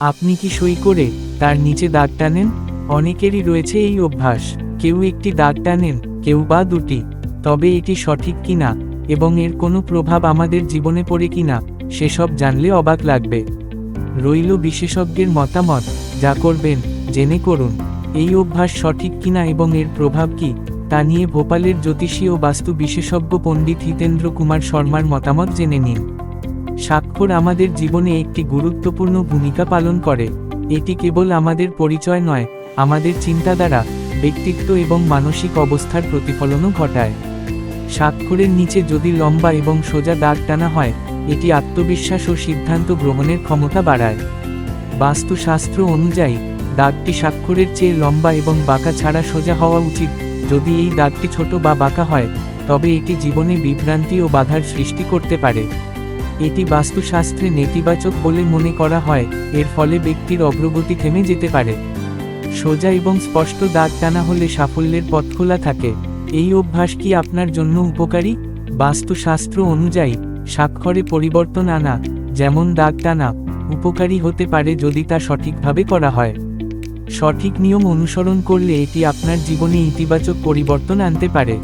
আপনি কি সই করে তার নিচে দাগ টানেন? অনেকেরই রয়েছে এই অভ্যাস। কেউ একটি দাগ টানেন, কেউ বা দুটি। তবে এটি সঠিক কিনা এবং এর কোনো প্রভাব আমাদের জীবনে পড়ে কিনা সেসব জানলে অবাক লাগবে। রইল বিশেষজ্ঞের মতামত, যা করবেন জেনে করুন। এই অভ্যাস সঠিক কিনা এবং এর প্রভাব কি তা নিয়ে ভোপালের জ্যোতিষী ও বাস্তু বিশেষজ্ঞ পণ্ডিত হিতেন্দ্র কুমার শর্মার মতামত জেনে নিন। স্বাক্ষর আমাদের জীবনে একটি গুরুত্বপূর্ণ ভূমিকা পালন করে। এটি কেবল আমাদের পরিচয় নয়, আমাদের চিন্তাধারা, ব্যক্তিত্ব এবং মানসিক অবস্থার প্রতিফলনও ঘটায়। স্বাক্ষরের নিচে যদি লম্বা এবং সোজা দাগ টানা হয়, এটি আত্মবিশ্বাস ও সিদ্ধান্ত গ্রহণের ক্ষমতা বাড়ায়। বাস্তুশাস্ত্র অনুযায়ী দাগটি স্বাক্ষরের চেয়ে লম্বা এবং বাঁকা ছাড়া সোজা হওয়া উচিত। যদি এই দাগটি ছোট বা বাঁকা হয়, তবে এটি জীবনে বিভ্রান্তি ও বাধার সৃষ্টি করতে পারে। এটি বাস্তুশাস্ত্রে নেতিবাচক বলে মনে করা হয়, এর ফলে ব্যক্তির অগ্রগতি থেমে যেতে পারে। সোজা এবং স্পষ্ট দাগ টানা হলে সাফল্যের পথ খোলা থাকে। এই অভ্যাস কি আপনার জন্য উপকারী? বাস্তুশাস্ত্র অনুযায়ী স্বাক্ষরে পরিবর্তন আনা, যেমন দাগ টানা, উপকারী হতে পারে যদি তা সঠিকভাবে করা হয়। সঠিক নিয়ম অনুসরণ করলে এটি আপনার জীবনে ইতিবাচক পরিবর্তন আনতে পারে।